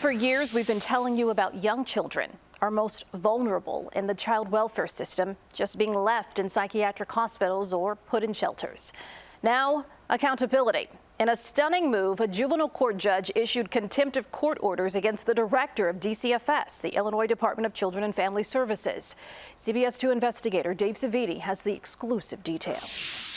For years, we've been telling you about young children, our most vulnerable in the child welfare system, just being left in psychiatric hospitals or put in shelters. Now, accountability. In a stunning move, a juvenile court judge issued contempt of court orders against the director of DCFS, the Illinois Department of Children and Family Services. CBS 2 investigator Dave Saviti has the exclusive details.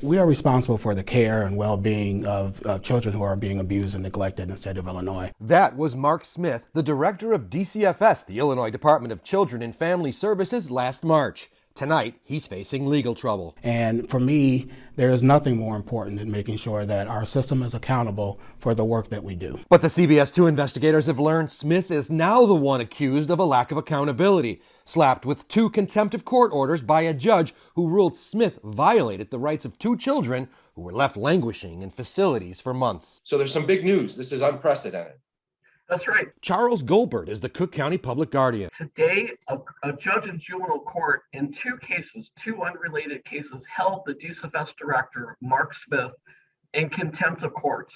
We are responsible for the care and well-being of children who are being abused and neglected in the state of Illinois. That was Mark Smith, the director of DCFS, the Illinois Department of Children and Family Services, last March. Tonight, he's facing legal trouble. And for me, there is nothing more important than making sure that our system is accountable for the work that we do. But the CBS 2 investigators have learned Smith is now the one accused of a lack of accountability, slapped with 2 contempt of court orders by a judge who ruled Smith violated the rights of 2 children who were left languishing in facilities for months. So there's some big news. This is unprecedented. That's right. Charles Goldberg is the Cook County Public Guardian. Today, a judge in juvenile court in 2 cases, 2 unrelated cases, held the DCFS director, Mark Smith, in contempt of court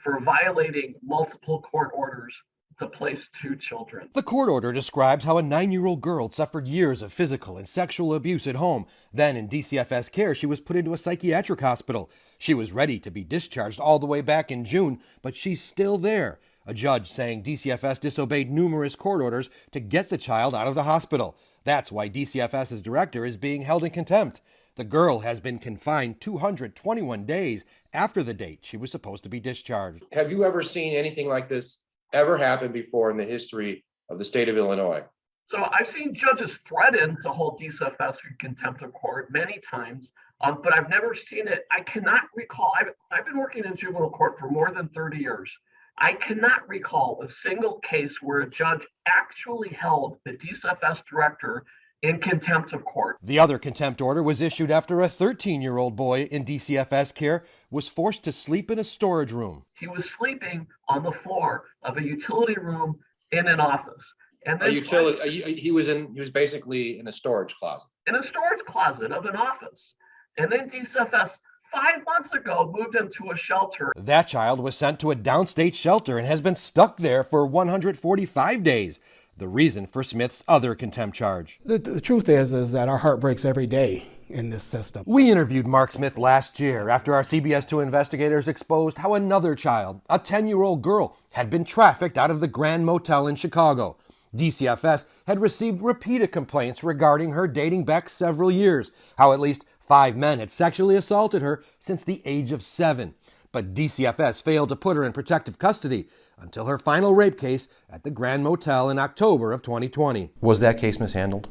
for violating multiple court orders to place 2 children. The court order describes how a 9-year-old girl suffered years of physical and sexual abuse at home. Then in DCFS care, she was put into a psychiatric hospital. She was ready to be discharged all the way back in June, but she's still there. A judge saying DCFS disobeyed numerous court orders to get the child out of the hospital. That's why DCFS's director is being held in contempt. The girl has been confined 221 days after the date she was supposed to be discharged. Have you ever seen anything like this ever happen before in the history of the state of Illinois? So I've seen judges threaten to hold DCFS in contempt of court many times, but I've never seen it. I cannot recall. I've been working in juvenile court for more than 30 years. I cannot recall a single case where a judge actually held the DCFS director in contempt of court. The other contempt order was issued after a 13-year-old boy in DCFS care was forced to sleep in a storage room. He was sleeping on the floor of a utility room in an office. And a utility, he was basically in a storage closet. In a storage closet of an office. And then DCFS 5 months ago moved into a shelter. That child was sent to a downstate shelter and has been stuck there for 145 days. The reason for Smith's other contempt charge. The truth is that our heart breaks every day in this system. We interviewed Mark Smith last year after our CBS 2 investigators exposed how another child, a 10-year-old girl, had been trafficked out of the Grand Motel in Chicago. DCFS had received repeated complaints regarding her dating back several years, how at least 5 men had sexually assaulted her since the age of 7. But DCFS failed to put her in protective custody until her final rape case at the Grand Motel in October of 2020. Was that case mishandled?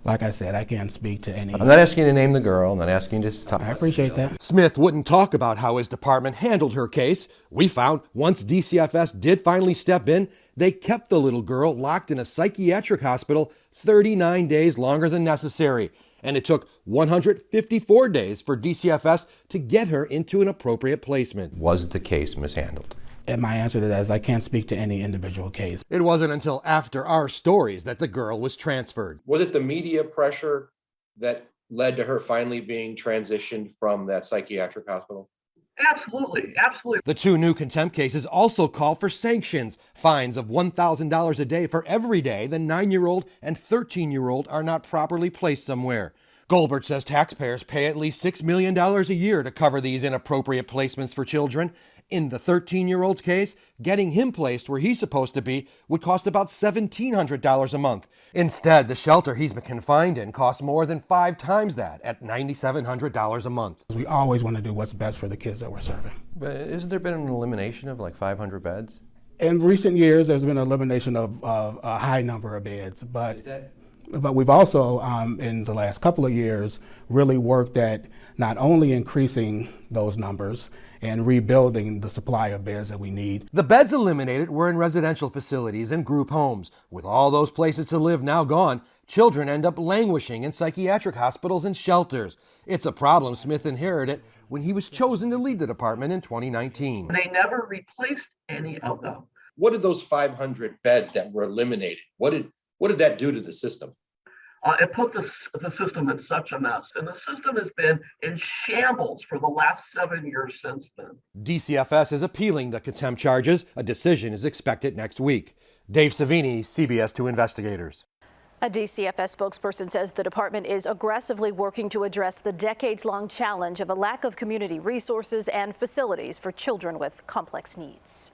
Like I said, I can't speak to any. I'm not asking you to name the girl. I'm not asking you to talk. I appreciate that. Smith wouldn't talk about how his department handled her case. We found once DCFS did finally step in, they kept the little girl locked in a psychiatric hospital 39 days longer than necessary. And it took 154 days for DCFS to get her into an appropriate placement. Was the case mishandled? And my answer to that is I can't speak to any individual case. It wasn't until after our stories that the girl was transferred. Was it the media pressure that led to her finally being transitioned from that psychiatric hospital? Absolutely, absolutely. The 2 new contempt cases also call for sanctions, fines of $1,000 a day for every day the 9-year-old and 13-year-old are not properly placed somewhere. Goldberg says taxpayers pay at least $6 million a year to cover these inappropriate placements for children. In the 13-year-old's case, getting him placed where he's supposed to be would cost about $1,700 a month. Instead, the shelter he's been confined in costs more than 5 times that at $9,700 a month. We always want to do what's best for the kids that we're serving. But isn't there been an elimination of like 500 beds? In recent years, there's been an elimination of a high number of beds, but we've also, in the last couple of years, really worked at not only increasing those numbers and rebuilding the supply of beds that we need. The beds eliminated were in residential facilities and group homes. With all those places to live now gone, children end up languishing in psychiatric hospitals and shelters. It's a problem Smith inherited when he was chosen to lead the department in 2019. They never replaced any of them. What did those 500 beds that were eliminated, what did that do to the system? It put the system in such a mess. And the system has been in shambles for the last 7 years since then. DCFS is appealing the contempt charges. A decision is expected next week. Dave Savini, CBS 2 Investigators. A DCFS spokesperson says the department is aggressively working to address the decades-long challenge of a lack of community resources and facilities for children with complex needs.